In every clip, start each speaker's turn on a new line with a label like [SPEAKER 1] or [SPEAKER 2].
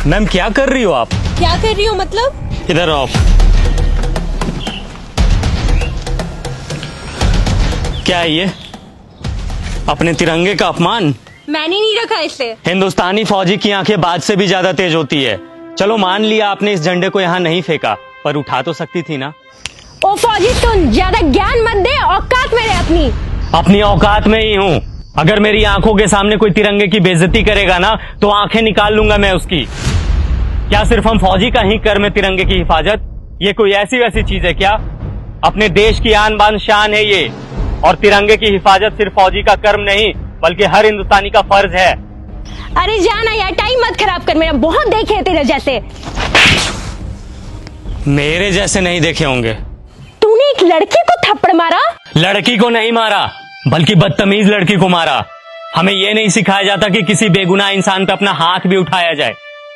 [SPEAKER 1] Ma'am क्या कर रही हो आप?
[SPEAKER 2] क्या कर रही हो मतलब?
[SPEAKER 1] इधर आओ। क्या है ये? अपने तिरंगे का अपमान।
[SPEAKER 2] मैंने नहीं रखा इसे।
[SPEAKER 1] हिंदुस्तानी फौजी की आंखें बाज से भी ज्यादा तेज होती है। चलो मान लिया आपने इस झंडे को यहाँ नहीं फेंका, पर उठा तो सकती थी ना।
[SPEAKER 2] ओ फौजी सुन, ज्यादा ज्ञान मत दे, औकात में रह अपनी।
[SPEAKER 1] अपनी औकात में ही हूँ। अगर मेरी आंखों के सामने कोई तिरंगे की बेइज्जती करेगा ना तो आंखें निकाल लूंगा मैं उसकी। क्या सिर्फ हम फौजी का ही कर्म है तिरंगे की हिफाजत? ये कोई ऐसी वैसी चीज है क्या? अपने देश की आन बान शान है ये, और तिरंगे की हिफाजत सिर्फ फौजी का कर्म नहीं बल्कि हर हिंदुस्तानी का फर्ज है।
[SPEAKER 2] अरे जाना यार, टाइम मत खराब कर मेरा, बहुत देखे हैं तेरे जैसे।
[SPEAKER 1] मेरे जैसे नहीं देखे होंगे।
[SPEAKER 2] तूने एक लड़की को थप्पड़ मारा?
[SPEAKER 1] लड़की को नहीं मारा, बल्कि बदतमीज लड़की को मारा। हमें यह नहीं सिखाया जाता कि किसी बेगुनाह इंसान पे अपना हाथ भी उठाया जाए,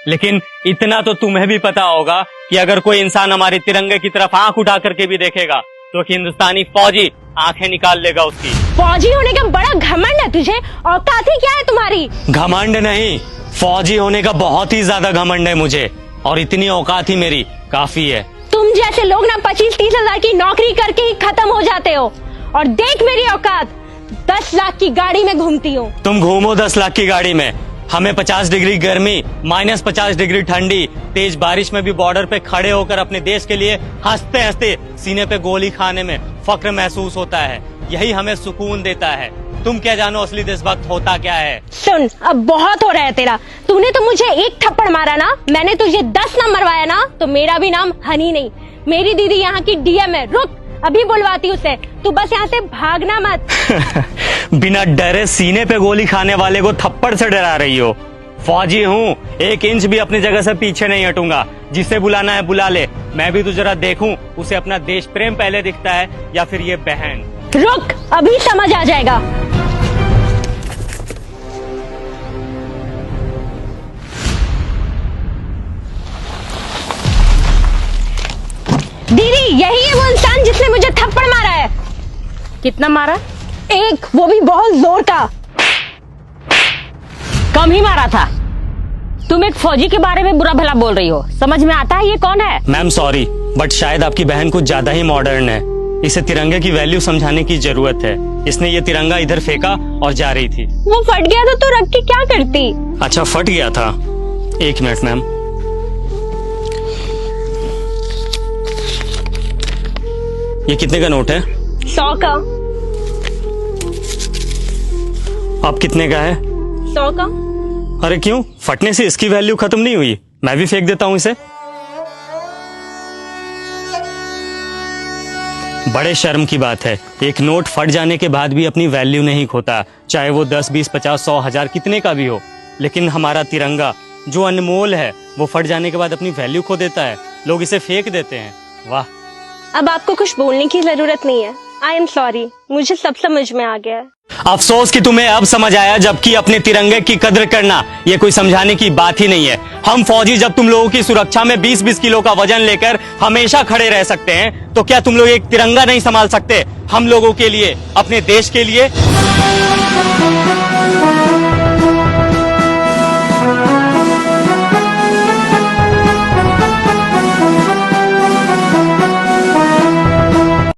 [SPEAKER 1] लेकिन इतना तो तुम्हें भी पता होगा कि अगर कोई इंसान हमारे तिरंगे की तरफ आंख उठा करके भी देखेगा तो हिंदुस्तानी फौजी आंखें निकाल लेगा उसकी।
[SPEAKER 2] फौजी होने का बड़ा घमंड है तुझे, औकात ही क्या है तुम्हारी?
[SPEAKER 1] घमंड नहीं, फौजी होने का बहुत ही ज्यादा घमंड है मुझे, और इतनी औकात ही मेरी काफी है।
[SPEAKER 2] तुम जैसे लोग ना 25-30 हजार की नौकरी करके ही खत्म हो जाते हो, और देख मेरी औकात, 10 लाख की गाड़ी में घूमती हूँ।
[SPEAKER 1] तुम घूमो 10 लाख की गाड़ी में, हमें 50 डिग्री गर्मी, -50 डिग्री ठंडी, तेज बारिश में भी बॉर्डर पे खड़े होकर अपने देश के लिए हंसते हंसते सीने पे गोली खाने में फक्र महसूस होता है। यही हमें सुकून देता है। तुम क्या जानो असली देशभक्त होता क्या है?
[SPEAKER 2] सुन, अब बहुत हो रहा है तेरा। तूने तो मुझे एक थप्पड़ मारा ना, मैंने तुझे 10 ना मरवाया ना तो मेरा भी नाम हनी नहीं। मेरी दीदी यहाँ की डीएम है, रुक अभी बुलवाती उसे। तू बस यहाँ से भागना मत।
[SPEAKER 1] बिना डरे सीने पे गोली खाने वाले को थप्पड़ से डरा रही हो? फौजी हूँ, 1 इंच भी अपनी जगह से पीछे नहीं हटूंगा। जिसे बुलाना है बुला ले, मैं भी तो जरा देखूं उसे अपना देश प्रेम पहले दिखता है या फिर ये बहन।
[SPEAKER 2] रुक, अभी समझ आ जाएगा। दीदी, यही है वो इंसान जिसने मुझे थप्पड़ मारा है।
[SPEAKER 3] कितना मारा?
[SPEAKER 2] एक, वो भी बहुत जोर का।
[SPEAKER 3] कम ही मारा था। तुम एक फौजी के बारे में बुरा भला बोल रही हो, समझ में आता है ये कौन है?
[SPEAKER 1] मैम सॉरी, बट शायद आपकी बहन कुछ ज्यादा ही मॉडर्न है। इसे तिरंगे की वैल्यू समझाने की जरूरत है। इसने ये तिरंगा इधर फेंका और जा रही थी।
[SPEAKER 2] वो फट गया तो तू रख के क्या करती?
[SPEAKER 1] अच्छा फट गया था, 1 मिनट मैम। ये कितने का नोट है?
[SPEAKER 2] 100 का।
[SPEAKER 1] अब कितने का है?
[SPEAKER 2] 100 का।
[SPEAKER 1] अरे क्यों, फटने से इसकी वैल्यू खत्म नहीं हुई? मैं भी फेंक देता हूँ इसे। बड़े शर्म की बात है, एक नोट फट जाने के बाद भी अपनी वैल्यू नहीं खोता, चाहे वो 10, 20, 50, 100, 1000 कितने का भी हो। लेकिन हमारा तिरंगा जो अनमोल है वो फट जाने के बाद अपनी वैल्यू खो देता है। लोग इसे फेंक देते हैं। वाह।
[SPEAKER 2] अब आपको कुछ बोलने की जरूरत नहीं है। आई एम सॉरी, मुझे सब समझ में आ गया है।
[SPEAKER 1] अफसोस कि तुम्हें अब समझ आया, जबकि अपने तिरंगे की कद्र करना ये कोई समझाने की बात ही नहीं है। हम फौजी जब तुम लोगों की सुरक्षा में 20-20 किलो का वजन लेकर हमेशा खड़े रह सकते हैं, तो क्या तुम लोग एक तिरंगा नहीं संभाल सकते हम लोगों के लिए, अपने देश के लिए?